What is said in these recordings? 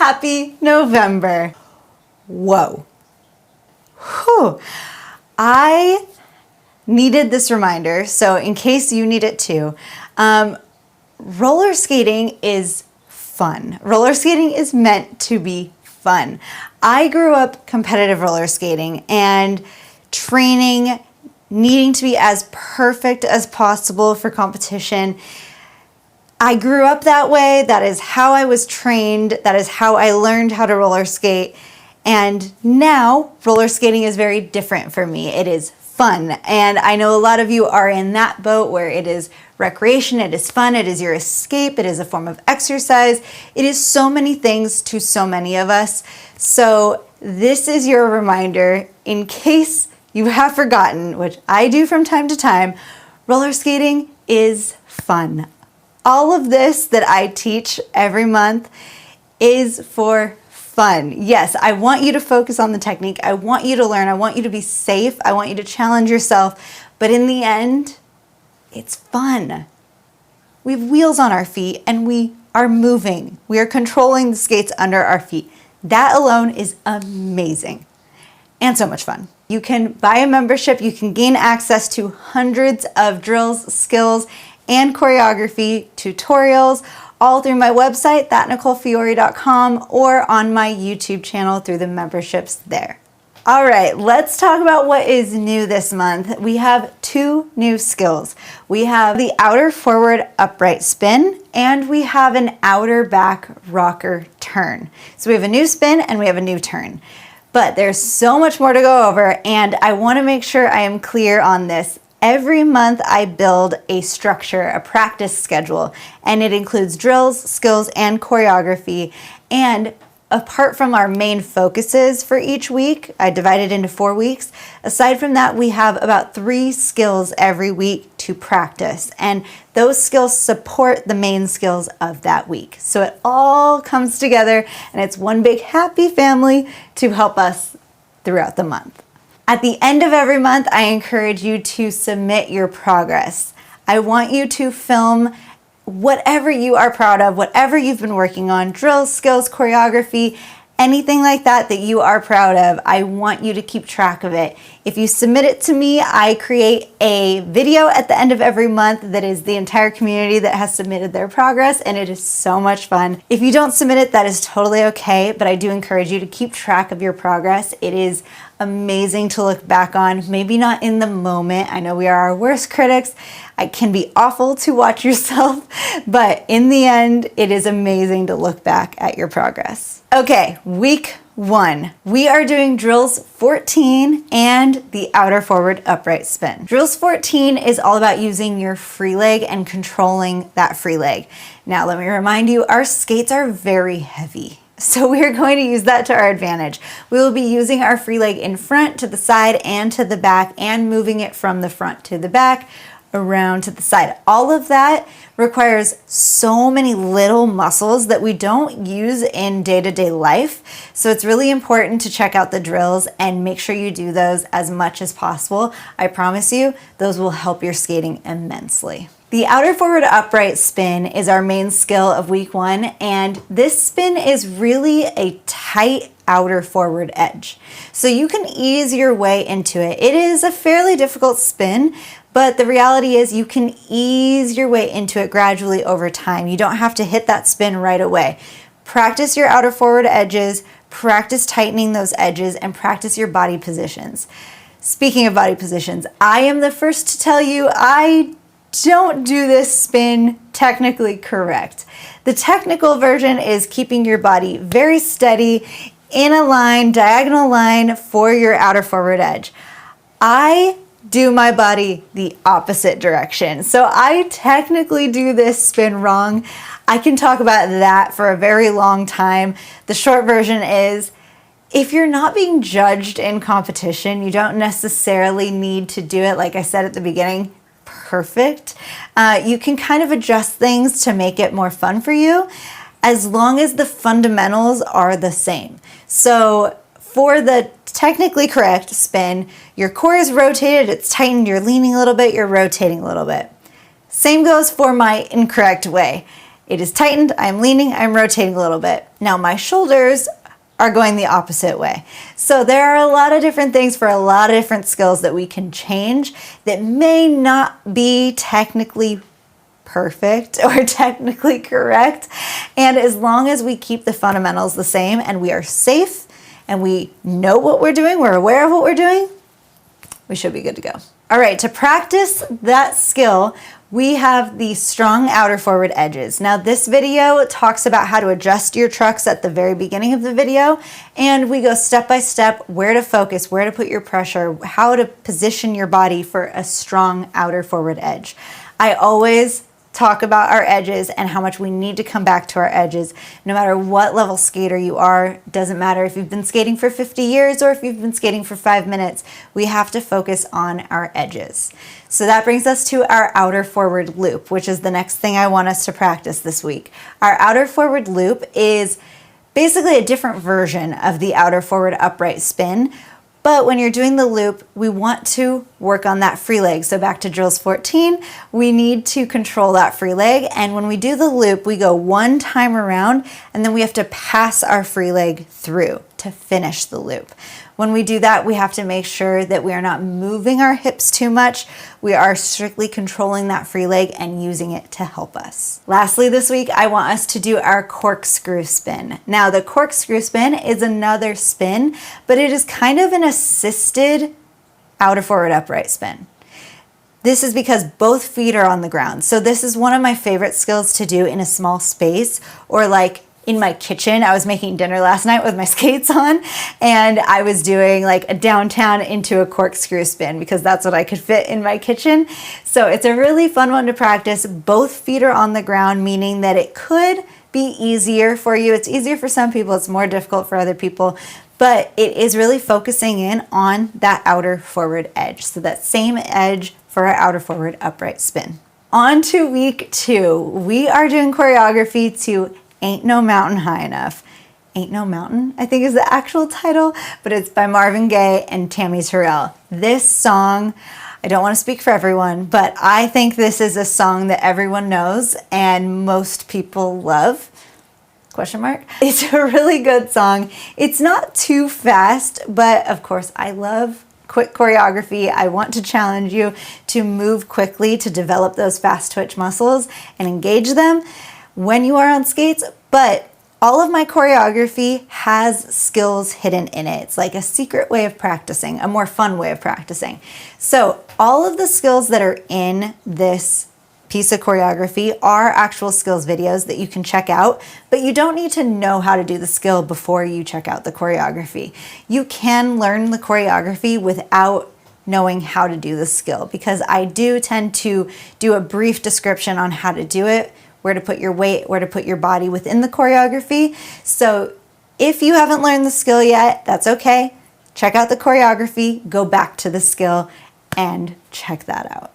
Happy November. Whoa. Whew. I needed this reminder, so in case you need it too, roller skating is fun. Roller skating is meant to be fun. I grew up competitive roller skating and training, needing to be as perfect as possible for competition. I grew up that way. That is how I was trained. That is how I learned how to roller skate. And now roller skating is very different for me. It is fun. And I know a lot of you are in that boat where it is recreation, it is fun, it is your escape, it is a form of exercise. It is so many things to so many of us. So this is your reminder in case you have forgotten, which I do from time to time, roller skating is fun. All of this that I teach every month is for fun. Yes, I want you to focus on the technique. I want you to learn. I want you to be safe. I want you to challenge yourself. But in the end, it's fun. We have wheels on our feet and we are moving. We are controlling the skates under our feet. That alone is amazing and so much fun. You can buy a membership. You can gain access to hundreds of drills, skills, and choreography tutorials all through my website, thatnicolefiore.com, or on my YouTube channel through the memberships there. All right, let's talk about what is new this month. We have two new skills. We have the outer forward upright spin, and we have an outer back rocker turn. So we have a new spin and we have a new turn. But there's so much more to go over, and I want to make sure I am clear on this. Every month I build a structure, a practice schedule, and it includes drills, skills, and choreography. And apart from our main focuses for each week, I divide it into 4 weeks. Aside from that, we have about 3 skills every week to practice. And those skills support the main skills of that week. So it all comes together and it's one big happy family to help us throughout the month. At the end of every month, I encourage you to submit your progress. I want you to film whatever you are proud of, whatever you've been working on, drills, skills, choreography, anything like that that you are proud of. I want you to keep track of it. If you submit it to me, I create a video at the end of every month that is the entire community that has submitted their progress, and it is so much fun. If you don't submit it, that is totally okay, but I do encourage you to keep track of your progress. It is amazing to look back on, maybe not in the moment. I know we are our worst critics. It can be awful to watch yourself, but in the end, it is amazing to look back at your progress. Okay, week 1. We are doing drills 14 and the outer forward upright spin. Drills 14 is all about using your free leg and controlling that free leg. Now, let me remind you, our skates are very heavy. So we're going to use that to our advantage. We will be using our free leg in front, to the side, and to the back, and moving it from the front to the back, around to the side. All of that requires so many little muscles that we don't use in day-to-day life. So it's really important to check out the drills and make sure you do those as much as possible. I promise you, those will help your skating immensely. The outer forward upright spin is our main skill of week 1, and this spin is really a tight outer forward edge. So you can ease your way into it. It is a fairly difficult spin, but the reality is you can ease your way into it gradually over time. You don't have to hit that spin right away. Practice your outer forward edges, practice tightening those edges, and practice your body positions. Speaking of body positions, I am the first to tell you I don't do this spin technically correct. The technical version is keeping your body very steady in a line, diagonal line for your outer forward edge. I do my body the opposite direction. So I technically do this spin wrong. I can talk about that for a very long time. The short version is, if you're not being judged in competition, you don't necessarily need to do it, like I said at the beginning, perfect. You can kind of adjust things to make it more fun for you, as long as the fundamentals are the same. So for the technically correct spin, your core is rotated, it's tightened, you're leaning a little bit, you're rotating a little bit. Same goes for my incorrect way. It is tightened, I'm leaning, I'm rotating a little bit. Now my shoulders are going the opposite way. So there are a lot of different things for a lot of different skills that we can change that may not be technically perfect or technically correct. And as long as we keep the fundamentals the same and we are safe and we know what we're doing, we're aware of what we're doing, we should be good to go. All right, to practice that skill, we have the strong outer forward edges. Now this video talks about how to adjust your trucks at the very beginning of the video, and we go step by step where to focus, where to put your pressure, how to position your body for a strong outer forward edge. I always talk about our edges and how much we need to come back to our edges. No matter what level skater you are, doesn't matter if you've been skating for 50 years or if you've been skating for 5 minutes, we have to focus on our edges. So that brings us to our outer forward loop, which is the next thing I want us to practice this week. Our outer forward loop is basically a different version of the outer forward upright spin. But when you're doing the loop, we want to work on that free leg. So back to drills 14, we need to control that free leg. And when we do the loop, we go one time around and then we have to pass our free leg through to finish the loop. When we do that, we have to make sure that we are not moving our hips too much. We are strictly controlling that free leg and using it to help us. Lastly, this week, I want us to do our corkscrew spin. Now, the corkscrew spin is another spin, but it is kind of an assisted outer forward upright spin. This is because both feet are on the ground. So this is one of my favorite skills to do in a small space, or like in my kitchen. I was making dinner last night with my skates on, and I was doing like a downtown into a corkscrew spin because that's what I could fit in my kitchen. So it's a really fun one to practice. Both feet are on the ground, meaning that it could be easier for you. It's easier for some people, it's more difficult for other people, but it is really focusing in on that outer forward edge. So that same edge for our outer forward upright spin. On to week 2. We are doing choreography to Ain't No Mountain High Enough. Ain't No Mountain, I think is the actual title, but it's by Marvin Gaye and Tammy Terrell. This song, I don't want to speak for everyone, but I think this is a song that everyone knows and most people love. Question mark? It's a really good song. It's not too fast, but of course I love quick choreography. I want to challenge you to move quickly, to develop those fast twitch muscles and engage them when you are on skates, but all of my choreography has skills hidden in it. It's like a secret way of practicing, a more fun way of practicing. So all of the skills that are in this piece of choreography are actual skills videos that you can check out, but you don't need to know how to do the skill before you check out the choreography. You can learn the choreography without knowing how to do the skill, because I do tend to do a brief description on how to do it, where to put your weight, where to put your body within the choreography. So if you haven't learned the skill yet, that's okay. Check out the choreography, go back to the skill, and check that out.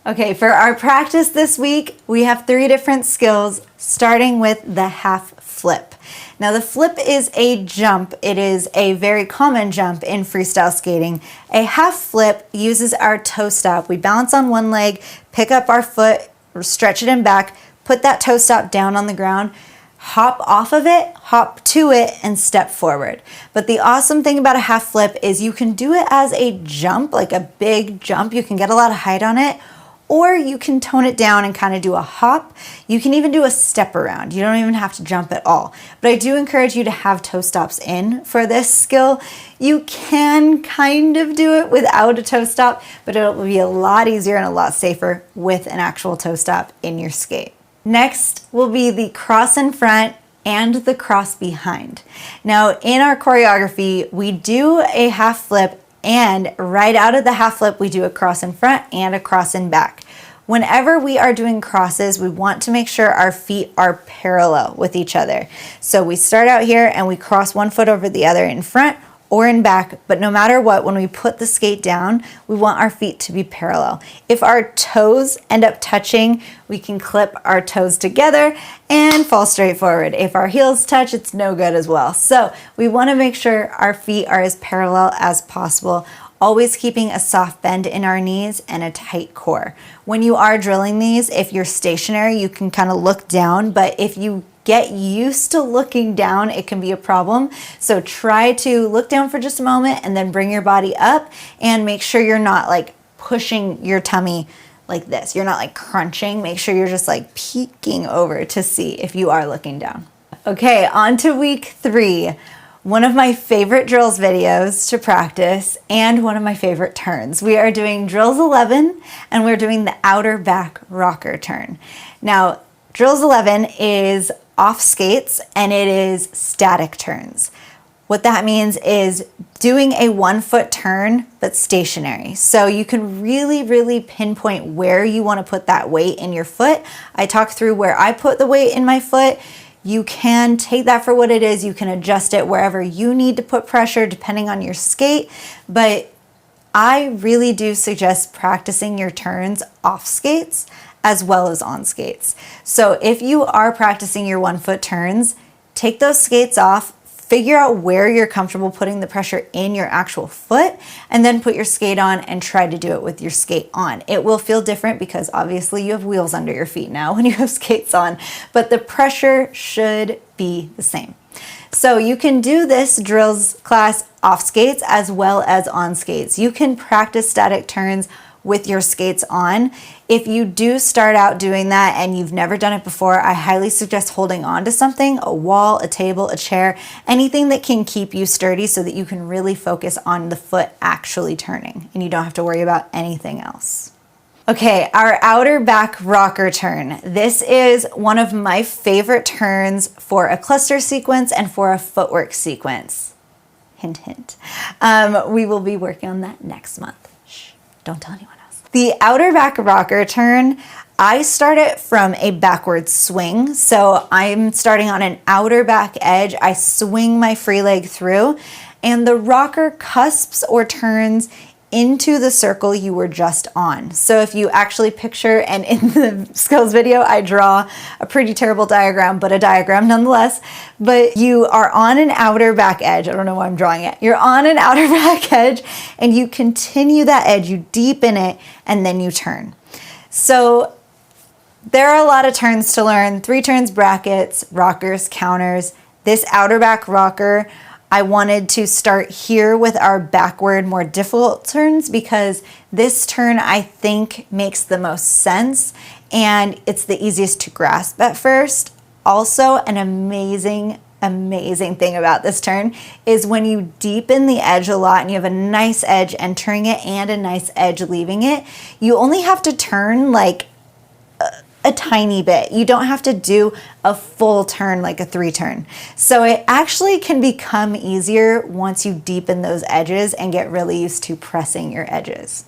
Okay, for our practice this week, we have 3 different skills, starting with the half flip. Now the flip is a jump. It is a very common jump in freestyle skating. A half flip uses our toe stop. We balance on one leg, pick up our foot, stretch it in back, put that toe stop down on the ground, hop off of it, hop to it, and step forward. But the awesome thing about a half flip is you can do it as a jump, like a big jump. You can get a lot of height on it, or you can tone it down and kind of do a hop. You can even do a step around. You don't even have to jump at all. But I do encourage you to have toe stops in for this skill. You can kind of do it without a toe stop, but it'll be a lot easier and a lot safer with an actual toe stop in your skate. Next will be the cross in front and the cross behind. Now in our choreography, we do a half flip, and right out of the half flip, we do a cross in front and a cross in back. Whenever we are doing crosses, we want to make sure our feet are parallel with each other. So we start out here and we cross one foot over the other in front or in back, but no matter what, when we put the skate down, we want our feet to be parallel. If our toes end up touching, we can clip our toes together and fall straight forward. If our heels touch, it's no good as well. So we want to make sure our feet are as parallel as possible always keeping a soft bend in our knees and a tight core. When you are drilling these, if you're stationary, you can kind of look down, but if you get used to looking down, it can be a problem. So try to look down for just a moment and then bring your body up, and make sure you're not like pushing your tummy like this. You're not like crunching. Make sure you're just like peeking over to see if you are looking down. Okay, on to week 3. One of my favorite drills videos to practice and one of my favorite turns. We are doing drills 11 and we're doing the outer back rocker turn. Now, drills 11 is off skates and it is static turns. What that means is doing a 1-foot turn, but stationary. So you can really pinpoint where you want to put that weight in your foot. I talked through where I put the weight in my foot. You can take that for what it is. You can adjust it wherever you need to put pressure depending on your skate. But I really do suggest practicing your turns off skates as well as on skates. So if you are practicing your 1-foot turns, take those skates off, figure out where you're comfortable putting the pressure in your actual foot, and then put your skate on and try to do it with your skate on. It will feel different because obviously you have wheels under your feet now when you have skates on, but the pressure should be the same. So you can do this drills class off skates as well as on skates. You can practice static turns with your skates on. If you do start out doing that and you've never done it before, I highly suggest holding on to something, a wall, a table, a chair, anything that can keep you sturdy so that you can really focus on the foot actually turning and you don't have to worry about anything else. Okay, our outer back rocker turn. This is one of my favorite turns for a cluster sequence and for a footwork sequence. Hint, hint. We will be working on that next month. Shh, don't tell anyone else. The outer back rocker turn, I start it from a backward swing. So I'm starting on an outer back edge. I swing my free leg through and the rocker cusps or turns into the circle you were just on. So if you actually picture, and in the skills video, I draw a pretty terrible diagram, but a diagram nonetheless, but you are on an outer back edge. I don't know why I'm drawing it. You're on an outer back edge and you continue that edge, you deepen it, and then you turn. So there are a lot of turns to learn. 3 turns, brackets, rockers, counters. This outer back rocker, I wanted to start here with our backward, more difficult turns because this turn I think makes the most sense and it's the easiest to grasp at first. Also, an amazing thing about this turn is when you deepen the edge a lot and you have a nice edge entering it and a nice edge leaving it, you only have to turn like a tiny bit. You don't have to do a full turn like a 3 turn. So it actually can become easier once you deepen those edges and get really used to pressing your edges.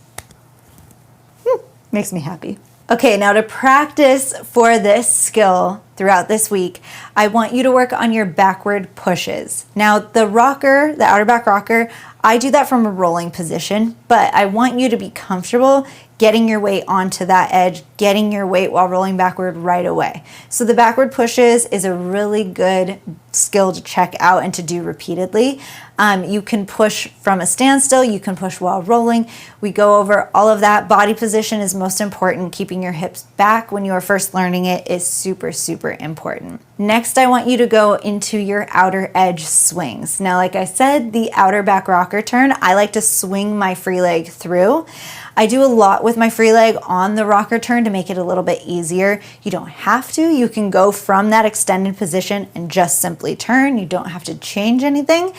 Makes me happy. Okay, now to practice for this skill throughout this week, I want you to work on your backward pushes. Now the rocker, the outer back rocker, I do that from a rolling position, but I want you to be comfortable getting your weight onto that edge, getting your weight while rolling backward right away. So the backward pushes is a really good skill to check out and to do repeatedly. You can push from a standstill, you can push while rolling. We go over all of that. Body position is most important. Keeping your hips back when you are first learning it is super important. Next, I want you to go into your outer edge swings. Now, like I said, the outer back rocker turn, I like to swing my free leg through. I do a lot with my free leg on the rocker turn to make it a little bit easier. You don't have to. You can go from that extended position and just simply turn. You don't have to change anything,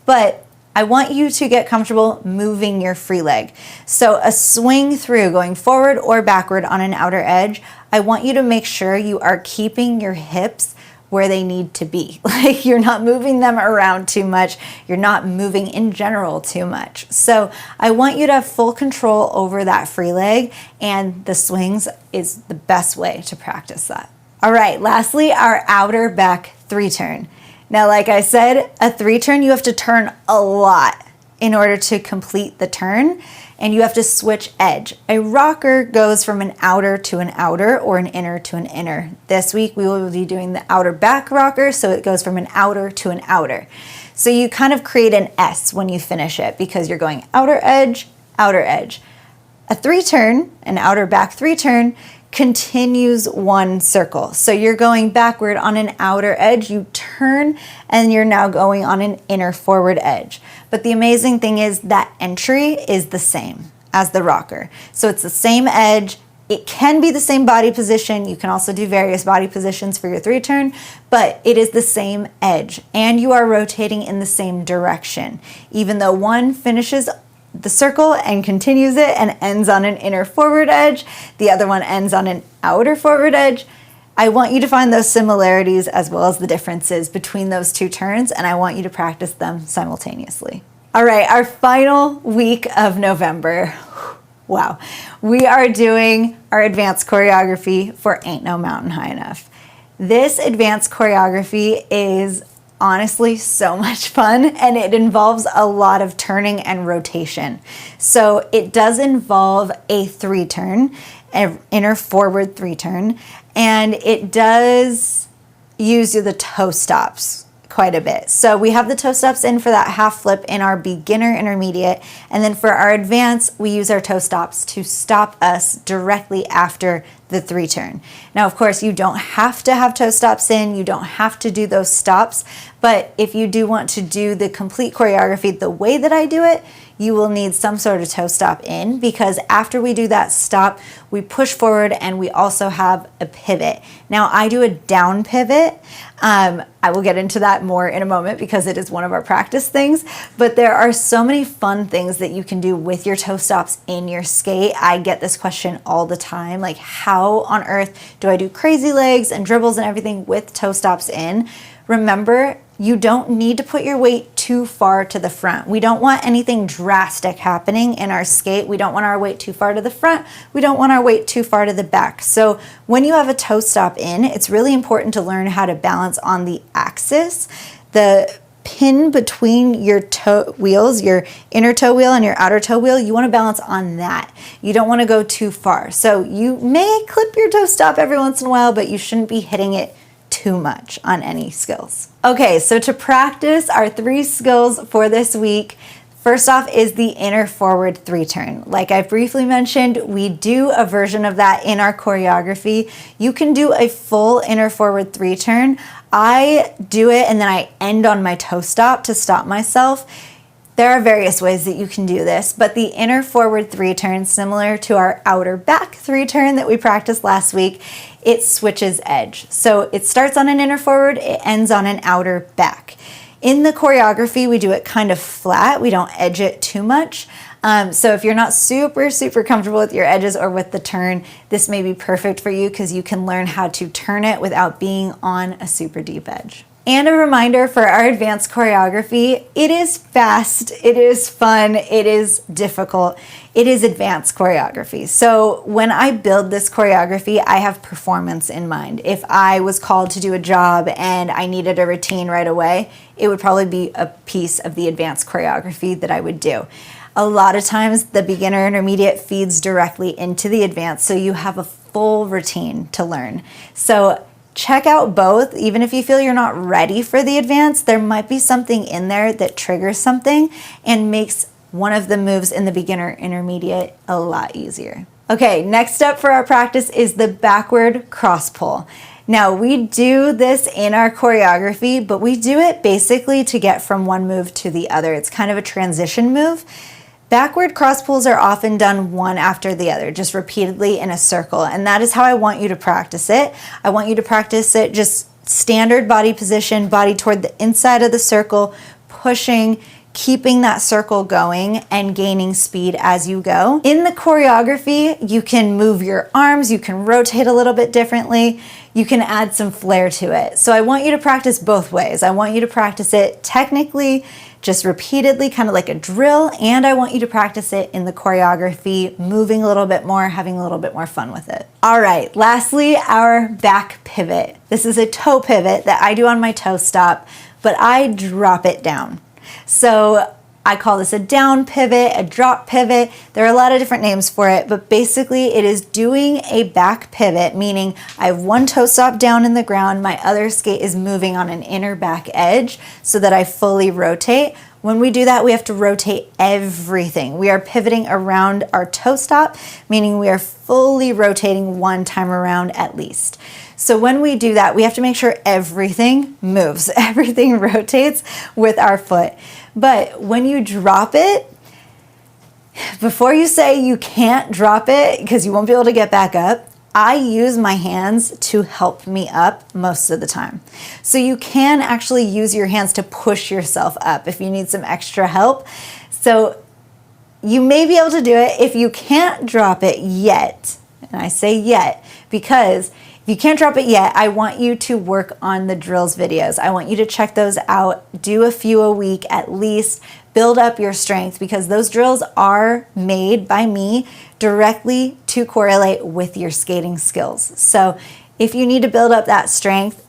but I want you to get comfortable moving your free leg. So a swing through, going forward or backward on an outer edge, I want you to make sure you are keeping your hips where they need to be. Like you're not moving them around too much. You're not moving in general too much. So I want you to have full control over that free leg, and the swings is the best way to practice that. All right, lastly, our outer back 3 turn. Now, like I said, a 3 turn, you have to turn a lot in order to complete the turn. and you have to switch edge. A rocker goes from an outer to an outer or an inner to an inner. This week we will be doing the outer back rocker, so it goes from an outer to an outer. So you kind of create an S when you finish it because you're going outer edge, outer edge. A 3-turn, an outer back 3-turn, continues one circle. So you're going backward on an outer edge, you turn, and you're now going on an inner forward edge. But the amazing thing is that entry is the same as the rocker. So it's the same edge. It can be the same body position. You can also do various body positions for your 3-turn, but it is the same edge and you are rotating in the same direction. Even though one finishes the circle and continues it and ends on an inner forward edge, the other one ends on an outer forward edge. I want you to find those similarities as well as the differences between those two turns, and I want you to practice them simultaneously. All right, our final week of November. Wow. We are doing our advanced choreography for Ain't No Mountain High Enough. This advanced choreography is honestly so much fun, and it involves a lot of turning and rotation. So it does involve a 3-turn, an inner forward 3-turn, and it does use the toe stops quite a bit. So we have the toe stops in for that half flip in our beginner intermediate, and then for our advanced, we use our toe stops to stop us directly after the 3-turn. Now, of course, you don't have to have toe stops in, you don't have to do those stops, but if you do want to do the complete choreography the way that I do it, you will need some sort of toe stop in, because after we do that stop, we push forward and we also have a pivot. Now, I do a down pivot. I will get into that more in a moment because it is one of our practice things, but there are so many fun things that you can do with your toe stops in your skate. I get this question all the time, like how on earth do I do crazy legs and dribbles and everything with toe stops in? Remember, you don't need to put your weight too far to the front. We don't want anything drastic happening in our skate. We don't want our weight too far to the front. We don't want our weight too far to the back. So when you have a toe stop in, it's really important to learn how to balance on the axis. The pin between your toe wheels, your inner toe wheel and your outer toe wheel, you want to balance on that. You don't want to go too far. So you may clip your toe stop every once in a while, but you shouldn't be hitting it too much on any skills. Okay, so to practice our 3 skills for this week, first off is the inner forward 3-turn. Like I briefly mentioned, we do a version of that in our choreography. You can do a full inner forward 3-turn. I do it and then I end on my toe stop to stop myself. There are various ways that you can do this, but the inner forward 3-turn, similar to our outer back 3-turn that we practiced last week, it switches edge. So it starts on an inner forward, it ends on an outer back. In the choreography, we do it kind of flat. We don't edge it too much. So if you're not super comfortable with your edges or with the turn, this may be perfect for you because you can learn how to turn it without being on a super deep edge. And a reminder for our advanced choreography, it is fast, it is fun, it is difficult, it is advanced choreography. So when I build this choreography, I have performance in mind. If I was called to do a job and I needed a routine right away, it would probably be a piece of the advanced choreography that I would do. A lot of times the beginner intermediate feeds directly into the advanced, so you have a full routine to learn. So check out both. Even if you feel you're not ready for the advanced, there might be something in there that triggers something and makes one of the moves in the beginner intermediate a lot easier. Okay, next up for our practice is the backward cross pull. Now we do this in our choreography, but we do it basically to get from one move to the other. It's kind of a transition move. Backward cross pulls are often done one after the other, just repeatedly in a circle, and that is how I want you to practice it. I want you to practice it just standard body position, body toward the inside of the circle, pushing, keeping that circle going and gaining speed as you go. In the choreography, you can move your arms, you can rotate a little bit differently, you can add some flair to it. So I want you to practice both ways. I want you to practice it technically, just repeatedly, kind of like a drill, and I want you to practice it in the choreography, moving a little bit more, having a little bit more fun with it. All right, lastly, our back pivot. This is a toe pivot that I do on my toe stop, but I drop it down. So I call this a down pivot, a drop pivot. There are a lot of different names for it, but basically it is doing a back pivot, meaning I have one toe stop down in the ground, my other skate is moving on an inner back edge so that I fully rotate. When we do that, we have to rotate everything. We are pivoting around our toe stop, meaning we are fully rotating one time around at least. So when we do that, we have to make sure everything moves, everything rotates with our foot. But when you drop it, before you say you can't drop it because you won't be able to get back up, I use my hands to help me up most of the time. So you can actually use your hands to push yourself up if you need some extra help. So you may be able to do it if you can't drop it yet. And I say yet because if you can't drop it yet, I want you to work on the drills videos. I want you to check those out, do a few a week at least, build up your strength because those drills are made by me directly to correlate with your skating skills. So if you need to build up that strength,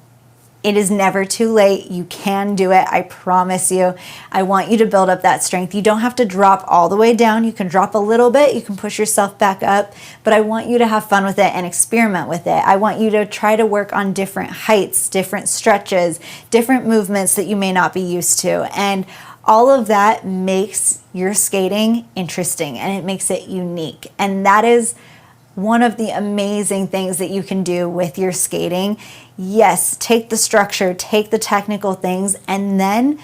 it is never too late. You can do it. I promise you. I want you to build up that strength. You don't have to drop all the way down. You can drop a little bit. You can push yourself back up, but I want you to have fun with it and experiment with it. I want you to try to work on different heights, different stretches, different movements that you may not be used to. And all of that makes your skating interesting and it makes it unique. And that is one of the amazing things that you can do with your skating. Yes, take the structure, take the technical things, and then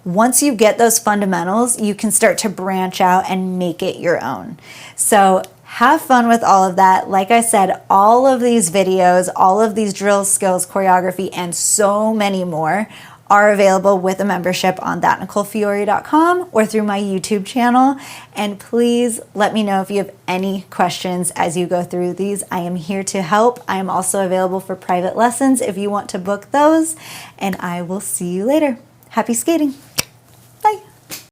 once you get those fundamentals, you can start to branch out and make it your own. So have fun with all of that. Like I said, all of these videos, all of these drills, skills, choreography, and so many more are available with a membership on thatnicolefiore.com or through my YouTube channel. And please let me know if you have any questions as you go through these. I am here to help. I am also available for private lessons if you want to book those. And I will see you later. Happy skating.